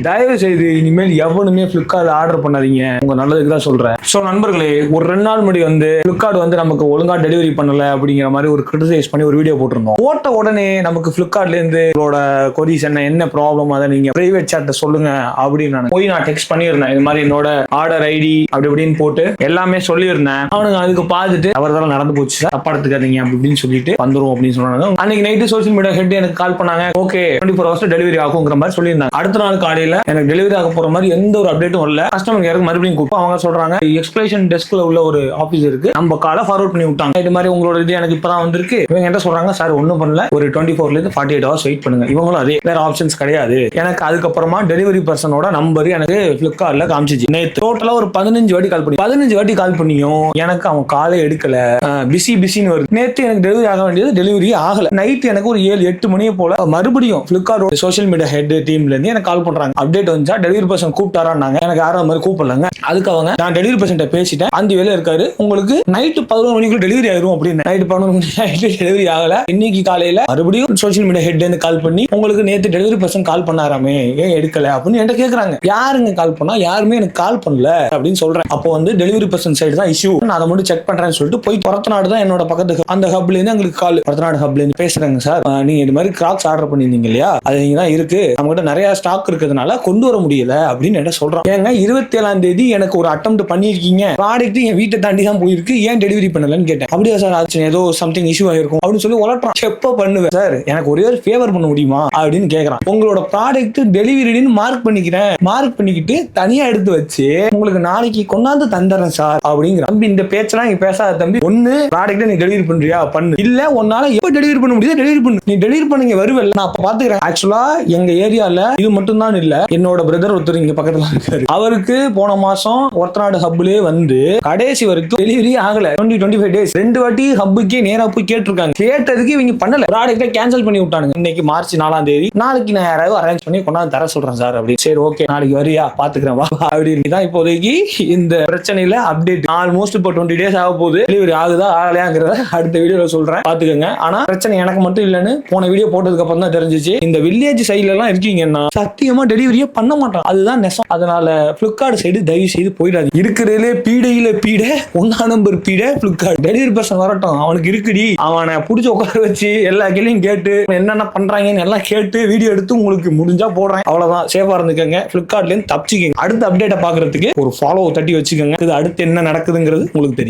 தயவு செய்து இனிமேல் எவனுமே பிளிப்கார்ட்ல ஆர்டர் பண்ணாதீங்க, உங்க நல்லதுக்கு தான் சொல்றேன். ஸோ நண்பர்களே, ஒரு 2 நாள் முன்னாடி பிளிப்கார்ட் நமக்கு ஒழுங்கா டெலிவரி பண்ணல அப்படிங்கிற மாதிரி ஒரு கிரிட்டிசைஸ் பண்ணி ஒரு வீடியோ போட்டிருந்தோம். போட்ட உடனே நமக்கு பிளிப்கார்ட்ல இருந்து உங்களோட கொரிஸ் என்ன ப்ராப்ளம், அதை நீங்க பிரைவேட் சாட்ல சொல்லுங்க அப்படின்னு நான் டெக்ஸ்ட் பண்ணியிருந்தேன். இது மாதிரி என்னோட ஆர்டர் ஐடி அப்படி இப்படின்னு போட்டு எல்லாமே சொல்லியிருந்தேன். அவனுங்க அதுக்கு பார்த்துட்டு அவர்தான் நடந்து போச்சு சார், தப்பா எடுத்துக்காதீங்க அப்படி இப்படின்னு சொல்லிட்டு வந்துரும் அப்படின்னு சொன்னாங்க. அன்னைக்கு நைட்டு சோசியல் மீடியா ஹெட் எனக்கு கால் பண்ணாங்க. ஓகே 24 hours டெலிவரி ஆகுங்கிற மாதிரி சொல்லியிருந்தாங்க. அடுத்த நாள் காலையில எனக்கு டெலிவரி ஆக போற மாதிரி எந்த ஒரு அப்டேட்டும் வரல. கஸ்டமர் கேருக்கு மறுபடியும் கூப்பிட்டு அவங்க சொல்றாங்க, எக்ஸ்பிளேஷன் டெஸ்க்ல உள்ள ஒரு ஆபீஸ் இருக்கு, நம்ம காலை ஃபார்வர்ட் பண்ணி விட்டாங்க. இது மாதிரி உங்களோட இது எனக்கு இப்பதான் வந்திருக்கு. இவங்க என்ன சொல்றாங்க, சார் ஒன்னும் பண்ணல, ஒரு 24 to 48 hours வெயிட் பண்ணுங்க. இவங்களும் அதே, வேற ஆப்ஷன்ஸ் கிடையாது. எனக்கு அதுக்கப்புறமா டெலிவரி பர்சனோட நம்பர் எனக்கு பிளிப்கார்ட்ல காமிச்சிச்சு. நேத்து டோட்டலா ஒரு 15 வாட்டி கால் பண்ணி 15 வாட்டி கால் பண்ணியும் எனக்கு அவன் காலே எடுக்கல. பிஸின்னு வருது. நேத்து எனக்கு டெலிவரி ஆக வேண்டியது டெலிவரி ஆகல. நைட் எனக்கு ஒரு 7-8 மணியை போல மறுபடியும் பிளிப்கார்ட் சோசியல் மீடியா ஹெட் டீம்ல இருந்து எனக்கு கால் பண்றாங்க. அப்டேட் வந்துச்சா, டெலிவரி பர்சன் கூப்பிட்டாரான்னாங்க. எனக்கு யாரும் மாதிரி கூப்பிடலங்க. அதுக்கு அவங்க, நான் டெலிவரி பர்சன் பேசிட்டேன், அந்த வேலை இருக்காரு, உங்களுக்கு நைட்டு 11 மணிக்குள்ள டெலிவரி ஆயிரும் அப்படின்னு. நைட்டு 11 மணிக்கு டெலிவரி ஆகல. இன்னைக்கு காலையில மறுபடியும் சோசியல் மீடியா ஹெட் கால் பண்ணி, உங்களுக்கு நேத்து டெலிவரி பர்சன் கால் பண்ணாராமே, ஏன் எடுக்கல அப்படின்னு என்கிட்ட கேக்குறாங்க. யாருங்க கால் பண்ணா? யாருமே எனக்கு கால் பண்ணல அப்படின்னு சொல்றேன். அப்போ டெலிவரி பர்சன் சைடு தான் இஷ்யூ, நான் அதை மட்டும் செக் பண்றேன்னு சொல்லிட்டு போய் பரத்தநாடு தான் என்னோட பக்கத்து அந்த ஹப்ல இருந்து எங்களுக்கு கால். பரத்தநாடு ஹப்ல இருந்து பேசுறாங்க, சார் நீங்க இது மாதிரி கிராக்ஸ் ஆர்டர் பண்ணிருந்தீங்க இல்லையா, அது நீங்க தான் இருக்கு, நம்ம கிட்ட நிறைய ஸ்டாக் இருக்கிறதுனால கொண்டு வர முடியல அப்படின்னு என்ன சொல்றான். ஏங்க 27ஆம் தேதி எனக்கு ஒரு அட்டெம்ப்ட் பண்ணிருக்கீங்க, ப்ராடக்ட் என் வீட்டை தாண்டி தான் போயிருக்கு, ஏன் டெலிவரி பண்ணலன்னு கேட்டேன். அப்படியா சார், ஆச்சு ஏதோ சம்திங் இஷ்யூ ஆயிருக்கும் அப்படின்னு சொல்லி உலட்டுறான். எப்ப பண்ணுவேன் சார், எனக்கு ஒரே ஒரு ஃபேவர் பண்ண முடியுமா அப்படின்னு கேக்குறான். உங்களோட ப்ராடக்ட் டெலிவரின்னு மார்க் பண்ணிக்கிறேன், மார்க் பண்ணிக்கிட்டு தனியா எடுத்து வச்சு உங்களுக்கு நாளைக்கு கொண்டாந்து தந்துறேன் சார் அப்படிங்கிற. தம்பி இந்த பேச்செல்லாம் நீ பேசாத தம்பி. ஒன்னு ப்ராடக்ட் நீ டெலிவரி பண்றியா பண்ணு, இல்ல உன்னால எப்ப டெலிவரி பண்ண முடியுது டெலிவரி பண்ணு. நீ டெலிவரி பண்ணீங்க வருவல்ல, நான் அப்ப பாத்துக்கிறேன். ஆக்சுவலா எங்க ஏரியால இது மட்டும் தான் இல்ல, என்னோட பிரதர் ஒருத்தர் இங்க பக்கத்துல இருக்காரு, அவருக்கு போன மாசம் ஒருத்தநாடு ஹப்லயே கடைசி வரைக்கும் டெலிவரி ஆகல. 20-25 days 2 வாட்டி ஹப்புக்கே நேரா போய் கேட்டிருக்காங்க. கேட்டதுக்கு இவங்க பண்ணல, ப்ராடக்ட்டை கேன்சல் பண்ணி விட்டானுங்க. இன்னைக்கு மார்ச் 4ஆம் தேதி, நாளைக்கு நான் யாராவது அரேஞ்ச் பண்ணி கொண்டாந்து தர சொல்றேன் சார் அப்படி. சரி ஓகே, நாளைக்கு வரியா பாத்துக்கிறேன் வா அப்படின்னு தான் இப்போதைக்கு இந்த பிரச்சனையில அப்டேட். ஆல்மோஸ்ட் இப்போ 20 days ஆக போகுது. டெலிவரி ஆகுதா ஆகலையாங்கிறத அடுத்த வீடியோல சொல்றேன், பாத்துக்கோங்க. ஆனா பிரச்சனை எனக்கு மட்டும் இல்லன்னு போன வீடியோ போட்டதுக்கு அப்புறம் தான் தெரிஞ்சிச்சு. இந்த வில்லேஜ் சைட்ல எல்லாம் இருக்கீங்கன்னா சத்தியமா டெலிவரியே பண்ண மாட்டான், அதுதான் நெசம். அதனால பிளிப்கார்ட் சைடு தயவு செய்து போயிடாது. இருக்கிறதுலே பீடையில பீட 1ஆம் நம்பர் பீட பிளிப்கார்ட். டெலிவரி பர்சன் வரட்டும், அவனுக்கு இருக்குடி, அவனை புடிச்சு உட்கார வச்சு எல்லா கேள்வியும் கேட்டு என்னென்ன பண்றாங்கன்னு எல்லாம் கேட்டு வீடியோ எடுத்து உங்களுக்கு முடிஞ்சா போடுறேன். அவ்வளவுதான். சேஃபா இருந்துக்கங்க, பிளிப்கார்ட்ல இருந்து தப்பிச்சுக்கங்க. அடுத்த அப்டேட்டை பாக்குறதுக்கு ஒரு ஃபாலோ தட்டி வச்சுக்கோங்க. இது அடுத்து என்ன நடக்குதுங்கிறது உங்களுக்கு தெரியும்.